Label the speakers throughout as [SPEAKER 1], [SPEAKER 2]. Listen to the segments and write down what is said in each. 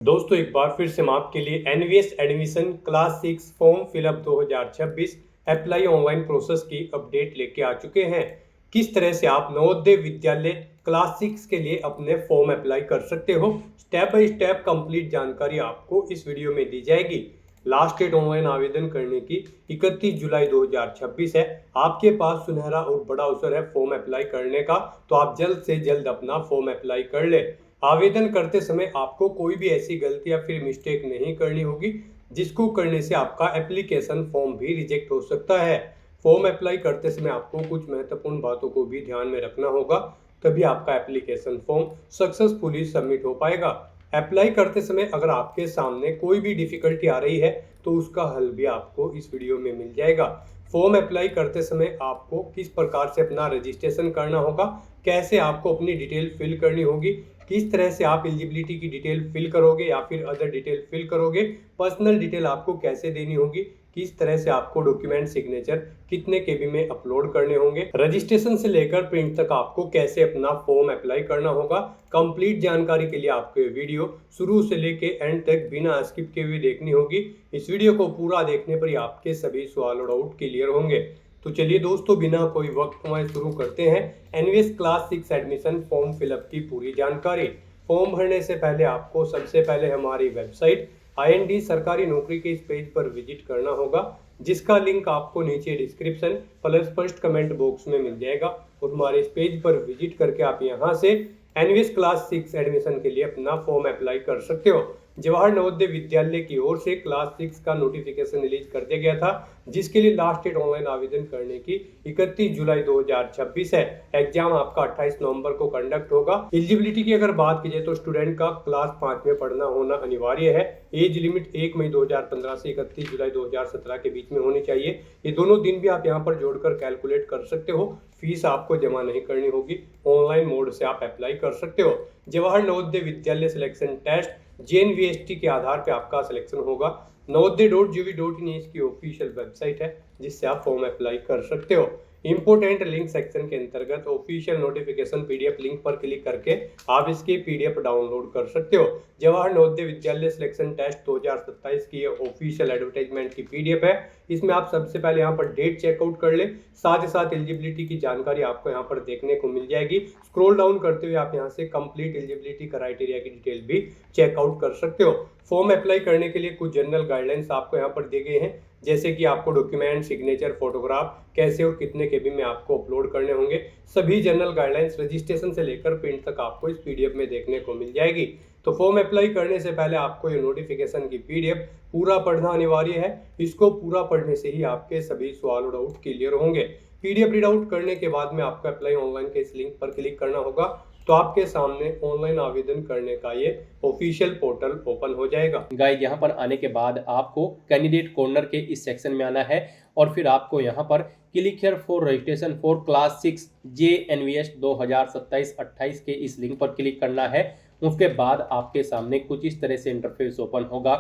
[SPEAKER 1] दोस्तों एक बार फिर से हम आपके लिए NVS admission class 6 form fill up 2026 apply online process की अपडेट लेके आ चुके हैं। किस तरह से आप नवोदय विद्यालय क्लास 6 के लिए अपने फॉर्म अप्लाई कर सकते हो, स्टेप बाय स्टेप कंप्लीट जानकारी आपको इस वीडियो में दी जाएगी। लास्ट डेट ऑनलाइन आवेदन करने की 31 जुलाई 2026 है। आपके पास सुनहरा और बड़ा अवसर है फॉर्म अप्लाई करने का, तो आप जल्द से जल्द अपना फॉर्म अप्लाई कर ले। आवेदन करते समय आपको कोई भी ऐसी गलती या फिर मिस्टेक नहीं करनी होगी जिसको करने से आपका एप्लीकेशन फॉर्म भी रिजेक्ट हो सकता है। फॉर्म अप्लाई करते समय आपको कुछ महत्वपूर्ण बातों को भी ध्यान में रखना होगा, तभी आपका एप्लीकेशन फॉर्म सक्सेसफुली सबमिट हो पाएगा। अप्लाई करते समय अगर आपके सामने कोई भी डिफिकल्टी आ रही है तो उसका हल भी आपको इस वीडियो में मिल जाएगा। फॉर्म अप्लाई करते समय आपको किस प्रकार से अपना रजिस्ट्रेशन करना होगा, कैसे आपको अपनी डिटेल फिल करनी होगी, किस तरह से आप एलिजिबिलिटी की डिटेल फिल करोगे या फिर अदर डिटेल फिल करोगे, पर्सनल डिटेल आपको कैसे देनी होगी, किस तरह से आपको डॉक्यूमेंट सिग्नेचर कितने केबी में अपलोड करने होंगे, रजिस्ट्रेशन से लेकर प्रिंट तक आपको कैसे अपना फॉर्म अप्लाई करना होगा। कंप्लीट जानकारी के लिए आपको ये वीडियो शुरू से लेके एंड तक बिना स्किप के हुए देखनी होगी। इस वीडियो को पूरा देखने पर ही आपके सभी सवाल और डाउट क्लियर होंगे। तो चलिए दोस्तों, बिना कोई वक्त गंवाए शुरू करते हैं NVS class 6 admission form fill up की पूरी जानकारी। फॉर्म भरने से पहले आपको सबसे पहले हमारी वेबसाइट IND सरकारी नौकरी के इस पेज पर विजिट करना होगा, जिसका लिंक आपको नीचे description plus first comment box में मिल जाएगा। और हमारे इस पेज पर विजिट करके आप यहाँ से एनवीएस क्लास 6 एडमिशन के लिए अपना फॉर्म अप्लाई कर सकते हो। जवाहर नवोदय विद्यालय की ओर से क्लास 6 का नोटिफिकेशन रिलीज कर दिया गया था, जिसके लिए लास्ट डेट ऑनलाइन आवेदन करने की 31 जुलाई 2026 है। एग्जाम आपका 28 नवंबर को कंडक्ट होगा। एलिजिबिलिटी की अगर बात की जाए तो स्टूडेंट का क्लास 5 में पढ़ना होना अनिवार्य है। एज लिमिट 1 मई 2015 से 31 जुलाई 2017 के बीच में होनी चाहिए। ये दोनों दिन भी आप यहाँ पर जोड़कर कैलकुलेट कर सकते हो। फीस आपको जमा नहीं करनी होगी, ऑनलाइन मोड से आप अप्लाई कर सकते हो। Jawahar Navodaya Vidyalaya selection test JNVST के आधार पे आपका सिलेक्शन होगा। नवोदय.gov.in इसकी ऑफिशियल वेबसाइट है, जिससे आप फॉर्म अप्लाई कर सकते हो। इंपोर्टेंट लिंक सेक्शन के अंतर्गत ऑफिशियल नोटिफिकेशन PDF लिंक पर क्लिक करके आप इसकी PDF डाउनलोड कर सकते हो। जवाहर नवोदय विद्यालय सिलेक्शन टेस्ट 2027 की ऑफिशियल एडवर्टाइजमेंट की PDF है। इसमें आप सबसे पहले यहाँ पर डेट चेकआउट कर ले, साथ ही साथ एलिजिबिलिटी की जानकारी आपको यहाँ पर देखने को मिल जाएगी। स्क्रॉल डाउन करते हुए आप यहाँ से कंप्लीट एलिजिबिलिटी क्राइटेरिया की डिटेल भी चेकआउट कर सकते हो। फॉर्म अप्लाई करने के लिए कुछ जनरल गाइडलाइंस आपको यहाँ पर दिए गए हैं, जैसे कि आपको डॉक्यूमेंट सिग्नेचर फोटोग्राफ कैसे और कितने केबी में आपको अपलोड करने होंगे। सभी जनरल गाइडलाइंस रजिस्ट्रेशन से लेकर प्रिंट तक आपको इस PDF में देखने को मिल जाएगी। तो फॉर्म अप्लाई करने से पहले आपको ये नोटिफिकेशन की PDF पूरा पढ़ना अनिवार्य है। इसको पूरा पढ़ने से ही आपके सभी सवाल और डाउट क्लियर होंगे। PDF रीड आउट करने के बाद में आपको अप्लाई ऑनलाइन के इस लिंक पर क्लिक करना होगा, तो आपके सामने ऑनलाइन आवेदन करने का ये ऑफिशियल पोर्टल ओपन हो जाएगा।
[SPEAKER 2] गाइस, यहाँ पर आने के बाद आपको कैंडिडेट कॉर्नर के इस सेक्शन में आना है और फिर आपको यहाँ पर click here for registration for class 6 JNVS 2027-28 के इस लिंक पर क्लिक करना है। उसके बाद आपके सामने कुछ इस तरह से इंटरफेस ओपन होगा।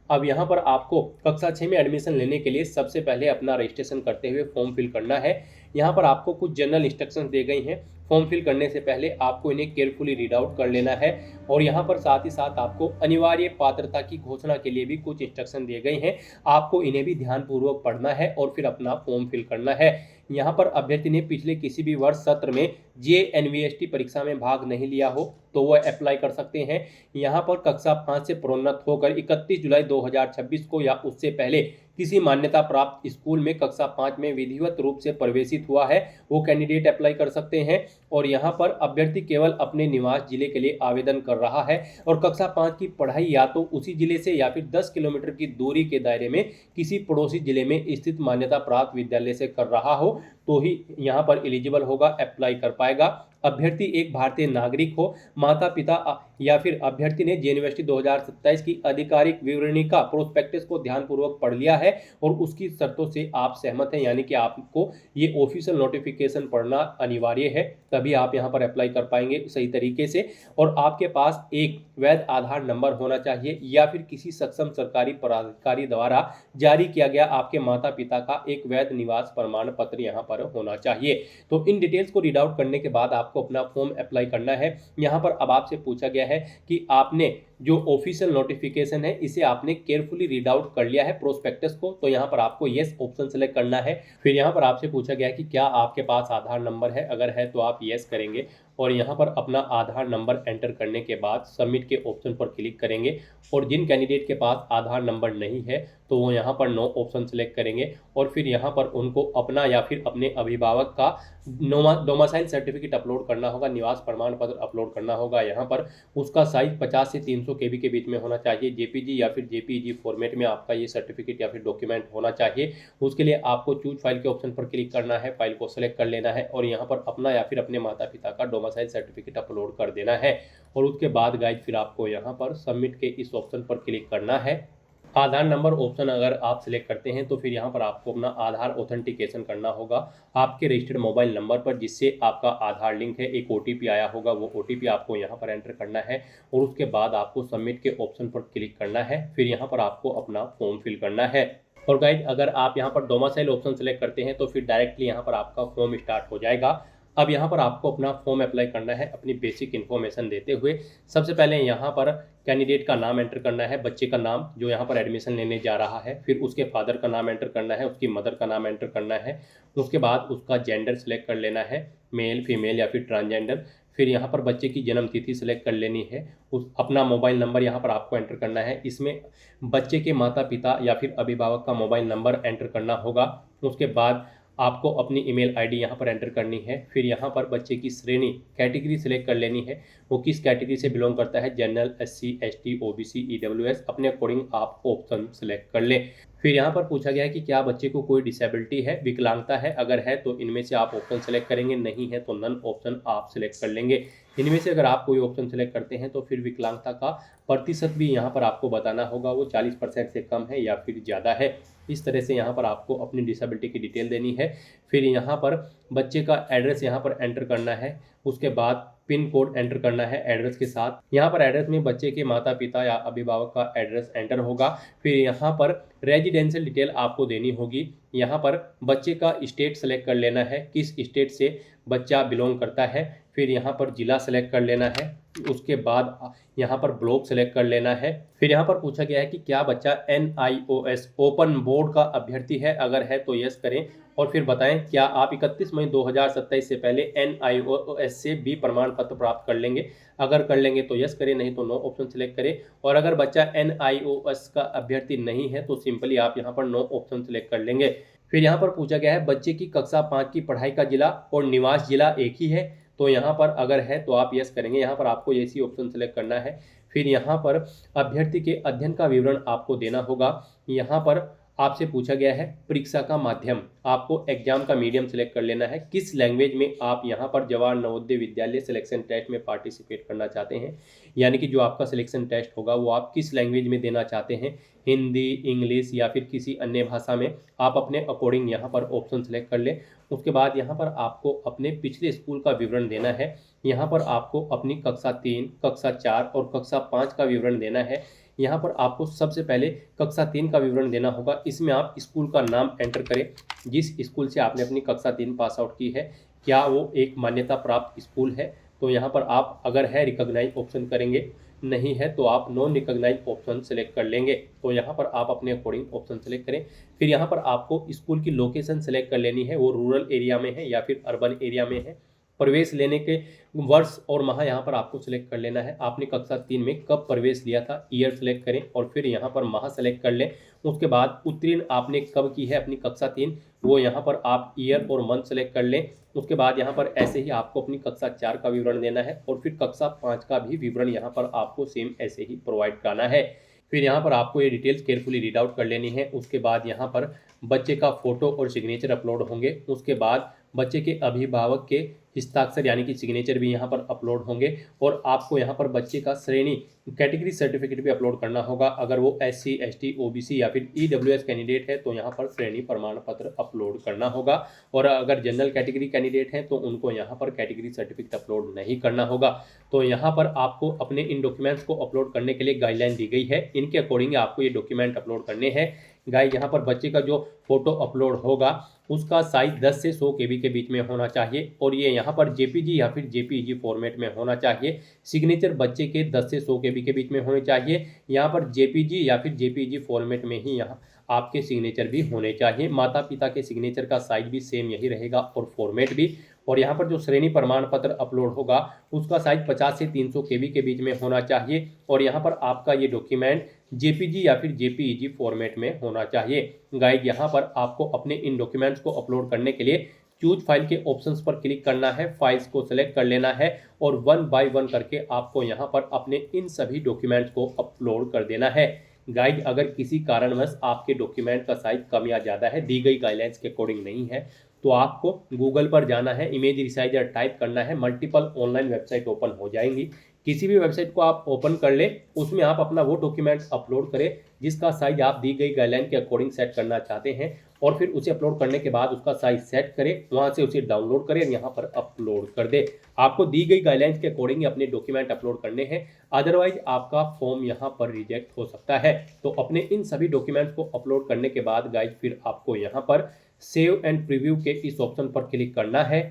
[SPEAKER 2] अब यहाँ पर आपको कक्षा 6 में एडमिशन लेने के लिए सबसे पहले अपना रजिस्ट्रेशन करते हुए फॉर्म फिल करना है। यहाँ पर आपको कुछ जनरल इंस्ट्रक्शंस दी गई हैं। फॉर्म फिल करने से पहले आपको इन्हें केयरफुली रीड आउट कर लेना है और यहाँ पर साथ ही साथ आपको अनिवार्य पात्रता की घोषणा के लिए भी कुछ इंस्ट्रक्शन दिए गए हैं। आपको इन्हें भी ध्यानपूर्वक पढ़ना है और फिर अपना फॉर्म फिल करना है। यहाँ पर अभ्यर्थी ने पिछले किसी भी वर्ष सत्र में JNVST परीक्षा में भाग नहीं लिया हो तो वह अप्लाई कर सकते हैं। यहाँ पर कक्षा 5 से प्रोन्नत होकर 31 जुलाई 2026 को या उससे पहले किसी मान्यता प्राप्त स्कूल में कक्षा 5 में विधिवत रूप से प्रवेशित हुआ है, वो कैंडिडेट अप्लाई कर सकते हैं। और यहाँ पर अभ्यर्थी केवल अपने निवास जिले के लिए आवेदन कर रहा है और कक्षा 5 की पढ़ाई या तो उसी जिले से या फिर 10 किलोमीटर की दूरी के दायरे में किसी पड़ोसी जिले में स्थित मान्यता प्राप्त विद्यालय से कर रहा हो तो ही यहाँ पर एलिजिबल होगा, अप्लाई कर पाएगा। अभ्यर्थी एक भारतीय नागरिक हो, माता पिता या फिर अभ्यर्थी ने JNVST 2027 की आधिकारिक विवरणिका प्रोस्पेक्टस को ध्यानपूर्वक पढ़ लिया है और उसकी शर्तों से आप सहमत हैं, यानी कि आपको ये ऑफिशियल नोटिफिकेशन पढ़ना अनिवार्य है, तभी आप यहाँ पर अप्लाई कर पाएंगे सही तरीके से। और आपके पास एक वैध आधार नंबर होना चाहिए या फिर किसी सक्षम सरकारी पदाधिकारी द्वारा जारी किया गया आपके माता पिता का एक वैध निवास प्रमाण पत्र यहाँ पर होना चाहिए। तो इन डिटेल्स को रीड आउट करने के बाद आपको अपना फॉर्म अप्लाई करना है। यहाँ पर अब आपसे पूछा गया है कि आपने जो ऑफिशियल नोटिफिकेशन है इसे आपने केयरफुली रीड आउट कर लिया है प्रोस्पेक्टस को, तो यहाँ पर आपको यस ऑप्शन सेलेक्ट करना है। फिर यहाँ पर आपसे पूछा गया है कि क्या आपके पास आधार नंबर है, अगर है तो आप यस करेंगे और यहाँ पर अपना आधार नंबर एंटर करने के बाद सबमिट के ऑप्शन पर क्लिक करेंगे। और जिन कैंडिडेट के पास आधार नंबर नहीं है तो वो यहाँ पर नो ऑप्शन सेलेक्ट करेंगे और फिर यहाँ पर उनको अपना या फिर अपने अभिभावक का डोमिसाइल सर्टिफिकेट अपलोड करना होगा, निवास प्रमाण पत्र अपलोड करना होगा। यहाँ पर उसका साइज 50 से 300 KB के बीच में होना चाहिए, जेपीजी या फिर जेपीईजी फॉर्मेट में आपका ये सर्टिफिकेट या फिर डॉक्यूमेंट होना चाहिए। उसके लिए आपको चूज फाइल के ऑप्शन पर क्लिक करना है, फाइल को सेलेक्ट कर लेना है और यहाँ पर अपना या फिर अपने माता पिता का डोमिसाइल सर्टिफिकेट अपलोड कर देना है। और उसके बाद गाइज फिर आपको यहाँ पर सबमिट के इस ऑप्शन पर क्लिक करना है। आधार नंबर ऑप्शन अगर आप सिलेक्ट करते हैं तो फिर यहाँ पर आपको अपना आधार ऑथेंटिकेशन करना होगा आपके रजिस्टर्ड मोबाइल नंबर पर जिससे आपका आधार लिंक है। एक OTP आया होगा, वो OTP आपको यहाँ पर एंटर करना है और उसके बाद आपको सबमिट के ऑप्शन पर क्लिक करना है। फिर यहाँ पर आपको अपना फॉर्म फिल करना है। और गाइज अगर आप यहाँ पर डोमिसाइल ऑप्शन सेलेक्ट करते हैं तो फिर डायरेक्टली यहाँ पर आपका फॉर्म स्टार्ट हो जाएगा। अब यहाँ पर आपको अपना फॉर्म अप्लाई करना है अपनी बेसिक इन्फॉर्मेशन देते हुए। सबसे पहले यहाँ पर कैंडिडेट का नाम एंटर करना है, बच्चे का नाम जो यहाँ पर एडमिशन लेने जा रहा है, फिर उसके फादर का नाम एंटर करना है, उसकी मदर का नाम एंटर करना है। उसके बाद उसका जेंडर सेलेक्ट कर लेना है, मेल फीमेल या फिर ट्रांसजेंडर। फिर यहाँ पर बच्चे की जन्म तिथि सेलेक्ट कर लेनी है। उस अपना मोबाइल नंबर यहाँ पर आपको एंटर करना है, इसमें बच्चे के माता पिता या फिर अभिभावक का मोबाइल नंबर एंटर करना होगा। उसके बाद आपको अपनी ईमेल आईडी यहाँ पर एंटर करनी है। फिर यहाँ पर बच्चे की श्रेणी कैटेगरी सिलेक्ट कर लेनी है, वो किस कैटेगरी से बिलोंग करता है, general, SC, ST, OBC, EWS, अपने अकॉर्डिंग आप ऑप्शन सेलेक्ट कर लें। फिर यहाँ पर पूछा गया है कि क्या बच्चे को कोई डिसेबिलिटी है, विकलांगता है, अगर है तो इनमें से आप ऑप्शन सेलेक्ट करेंगे, नहीं है तो नन ऑप्शन आप सिलेक्ट कर लेंगे। इनमें से अगर आप कोई ऑप्शन सेलेक्ट करते हैं तो फिर विकलांगता का प्रतिशत भी यहाँ पर आपको बताना होगा, वो 40% से कम है या फिर ज़्यादा है। इस तरह से यहाँ पर आपको अपनी डिसेबिलिटी की डिटेल देनी है। फिर यहाँ पर बच्चे का एड्रेस यहाँ पर एंटर करना है, उसके बाद पिन कोड एंटर करना है एड्रेस के साथ। यहाँ पर एड्रेस में बच्चे के माता पिता या अभिभावक का एड्रेस एंटर होगा। फिर यहाँ पर रेजिडेंशियल डिटेल आपको देनी होगी। यहाँ पर बच्चे का स्टेट सेलेक्ट कर लेना है, किस स्टेट से बच्चा बिलोंग करता है। फिर यहाँ पर जिला सेलेक्ट कर लेना है, उसके बाद यहाँ पर ब्लॉक सेलेक्ट कर लेना है। फिर यहाँ पर पूछा गया है कि क्या बच्चा NIOS ओपन बोर्ड का अभ्यर्थी है, अगर है तो यस करें और फिर बताएं क्या आप 31 मई 2027 से पहले NIOS से B प्रमाण पत्र प्राप्त कर लेंगे। अगर कर लेंगे तो यस करें, नहीं तो नो ऑप्शन सेलेक्ट करें। और अगर बच्चा NIOS का अभ्यर्थी नहीं है तो सिंपली आप यहाँ पर नो ऑप्शन सेलेक्ट कर लेंगे। फिर यहाँ पर पूछा गया है बच्चे की कक्षा 5 की पढ़ाई का जिला और निवास जिला एक ही है, तो यहाँ पर अगर है तो आप यस करेंगे। यहाँ पर आपको ऐसी ऑप्शन सेलेक्ट करना है। फिर यहाँ पर अभ्यर्थी के अध्ययन का विवरण आपको देना होगा। यहाँ पर आपसे पूछा गया है परीक्षा का माध्यम, आपको एग्जाम का मीडियम सेलेक्ट कर लेना है, किस लैंग्वेज में आप यहाँ पर जवाहर नवोदय विद्यालय सिलेक्शन टेस्ट में पार्टिसिपेट करना चाहते हैं, यानी कि जो आपका सिलेक्शन टेस्ट होगा वो आप किस लैंग्वेज में देना चाहते हैं, हिंदी, इंग्लिश या फिर किसी अन्य भाषा में। आप अपने अकॉर्डिंग यहाँ पर ऑप्शन सेलेक्ट कर लें। उसके बाद यहाँ पर आपको अपने पिछले स्कूल का विवरण देना है। यहाँ पर आपको अपनी कक्षा 3, कक्षा 4 और कक्षा 5 का विवरण देना है। यहाँ पर आपको सबसे पहले कक्षा 3 का विवरण देना होगा। इसमें आप स्कूल का नाम एंटर करें, जिस स्कूल से आपने अपनी कक्षा 3 पास आउट की है, क्या वो एक मान्यता प्राप्त स्कूल है। तो यहाँ पर आप अगर है रिकॉग्नाइज ऑप्शन करेंगे, नहीं है तो आप नॉन रिकॉग्नाइज ऑप्शन सेलेक्ट कर लेंगे। तो यहाँ पर आप अपने अकॉर्डिंग ऑप्शन सेलेक्ट करें। फिर यहाँ पर आपको स्कूल की लोकेशन सेलेक्ट कर लेनी है, वो रूरल एरिया में है या फिर अर्बन एरिया में है। प्रवेश लेने के वर्ष और माह यहाँ पर आपको सिलेक्ट कर लेना है। आपने कक्षा 3 में कब प्रवेश लिया था, ईयर सेलेक्ट करें और फिर यहाँ पर माह सेलेक्ट कर लें। उसके बाद उत्तीर्ण आपने कब की है अपनी कक्षा 3, वो यहाँ पर आप ईयर और मंथ सेलेक्ट कर लें। उसके बाद यहाँ पर ऐसे ही आपको अपनी कक्षा 4 का विवरण देना है और फिर कक्षा 5 का भी विवरण यहाँ पर आपको सेम ऐसे ही प्रोवाइड कराना है। फिर यहाँ पर आपको ये डिटेल्स केयरफुली रीड आउट कर लेनी है। उसके बाद यहाँ पर बच्चे का फोटो और सिग्नेचर अपलोड होंगे। उसके बाद बच्चे के अभिभावक के हस्ताक्षर यानी कि सिग्नेचर भी यहाँ पर अपलोड होंगे और आपको यहाँ पर बच्चे का श्रेणी कैटेगरी सर्टिफिकेट भी अपलोड करना होगा। अगर वो SC, ST, OBC या फिर EWS कैंडिडेट है तो यहाँ पर श्रेणी प्रमाण पत्र अपलोड करना होगा और अगर जनरल कैटेगरी कैंडिडेट है तो उनको यहाँ पर कैटेगरी सर्टिफिकेट अपलोड नहीं करना होगा। तो यहाँ पर आपको अपने इन डॉक्यूमेंट्स को अपलोड करने के लिए गाइडलाइन दी गई है, इनके अकॉर्डिंग आपको ये डॉक्यूमेंट अपलोड करने हैं। गाइस यहाँ पर बच्चे का जो फोटो अपलोड होगा उसका साइज 10 से 100 KB के बीच में होना चाहिए और ये यहाँ पर JPG या फिर JPEG फॉर्मेट में होना चाहिए। सिग्नेचर बच्चे के 10 से 100 KB के बीच में होने चाहिए। यहाँ पर JPG या फिर JPEG फॉर्मेट में ही यहाँ आपके सिग्नेचर भी होने चाहिए। माता पिता के सिग्नेचर का साइज भी सेम यही रहेगा और फॉर्मेट भी। और यहाँ पर जो श्रेणी प्रमाण पत्र अपलोड होगा उसका साइज 50 से 300 KB के बीच में होना चाहिए और यहाँ पर आपका ये डॉक्यूमेंट JPG या फिर JPEG फॉर्मेट में होना चाहिए। गाइड यहाँ पर आपको अपने इन डॉक्यूमेंट्स को अपलोड करने के लिए चूज फाइल के ऑप्शंस पर क्लिक करना है, फाइल्स को सेलेक्ट कर लेना है और 1 बाय 1 करके आपको यहाँ पर अपने इन सभी डॉक्यूमेंट्स को अपलोड कर देना है। गाइड अगर किसी कारणवश आपके डॉक्यूमेंट का साइज कम या ज़्यादा है, दी गई गाइडलाइंस के अकॉर्डिंग नहीं है, तो आपको गूगल पर जाना है, इमेज रिसाइजर टाइप करना है, मल्टीपल ऑनलाइन वेबसाइट ओपन हो जाएंगी। किसी भी वेबसाइट को आप ओपन कर ले, उसमें आप अपना वो डॉक्यूमेंट अपलोड करें जिसका साइज आप दी गई गाइडलाइन के अकॉर्डिंग सेट करना चाहते हैं और फिर उसे अपलोड करने के बाद उसका साइज सेट करें, वहां से उसे डाउनलोड करें, यहाँ पर अपलोड कर दे। आपको दी गई गाइडलाइंस के अकॉर्डिंग अपने डॉक्यूमेंट अपलोड करने हैं, अदरवाइज आपका फॉर्म यहाँ पर रिजेक्ट हो सकता है। तो अपने इन सभी डॉक्यूमेंट्स को अपलोड करने के बाद गाइज फिर आपको यहाँ पर सेव एंड प्रीव्यू के इस ऑप्शन पर क्लिक करना है।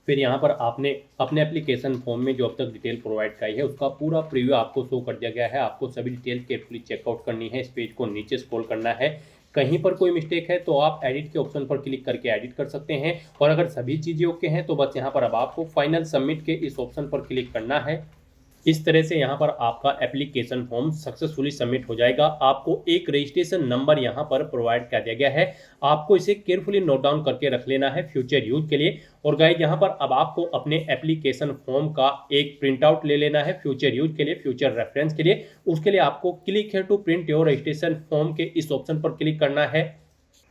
[SPEAKER 2] फिर यहाँ पर आपने अपने एप्लीकेशन फॉर्म में जो अब तक डिटेल प्रोवाइड कराई है उसका पूरा प्रीव्यू आपको शो कर दिया गया है। आपको सभी डिटेल केयरफुली चेकआउट करनी है, इस पेज को नीचे स्क्रॉल करना है। कहीं पर कोई मिस्टेक है तो आप एडिट के ऑप्शन पर क्लिक करके एडिट कर सकते हैं और अगर सभी चीज़ें ओके हैं तो बस यहाँ पर अब आपको फाइनल सबमिट के इस ऑप्शन पर क्लिक करना है। इस तरह से यहाँ पर आपका एप्लीकेशन फॉर्म सक्सेसफुली सबमिट हो जाएगा। आपको एक रजिस्ट्रेशन नंबर यहाँ पर प्रोवाइड कर दिया गया है, आपको इसे केयरफुली नोट डाउन करके रख लेना है फ्यूचर यूज के लिए। और गाइस यहाँ पर अब आपको अपने एप्लीकेशन फॉर्म का एक प्रिंट आउट ले लेना है फ्यूचर यूज के लिए, फ्यूचर रेफरेंस के लिए। उसके लिए आपको click here to print your registration form के इस ऑप्शन पर क्लिक करना है।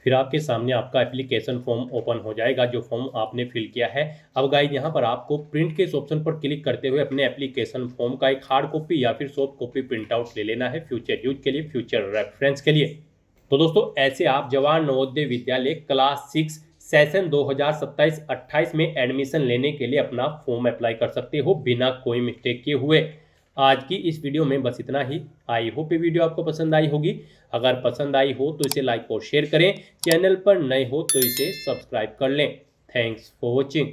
[SPEAKER 2] फिर आपके सामने आपका एप्लीकेशन फॉर्म ओपन हो जाएगा जो फॉर्म आपने फिल किया है। अब गाइस यहाँ पर आपको प्रिंट के इस ऑप्शन पर क्लिक करते हुए अपने एप्लीकेशन फॉर्म का एक हार्ड कॉपी या फिर सॉफ्ट कॉपी प्रिंट आउट ले लेना है फ्यूचर यूज के लिए, फ्यूचर रेफरेंस के लिए। तो दोस्तों ऐसे आप जवाहर नवोदय विद्यालय क्लास 6 सेशन 2027-28 में एडमिशन लेने के लिए अपना फॉर्म अप्लाई कर सकते हो बिना कोई मिस्टेक किए हुए। आज की इस वीडियो में बस इतना ही। आई होप ये वीडियो आपको पसंद आई होगी। अगर पसंद आई हो तो इसे लाइक और शेयर करें, चैनल पर नए हो तो इसे सब्सक्राइब कर लें। Thanks for watching.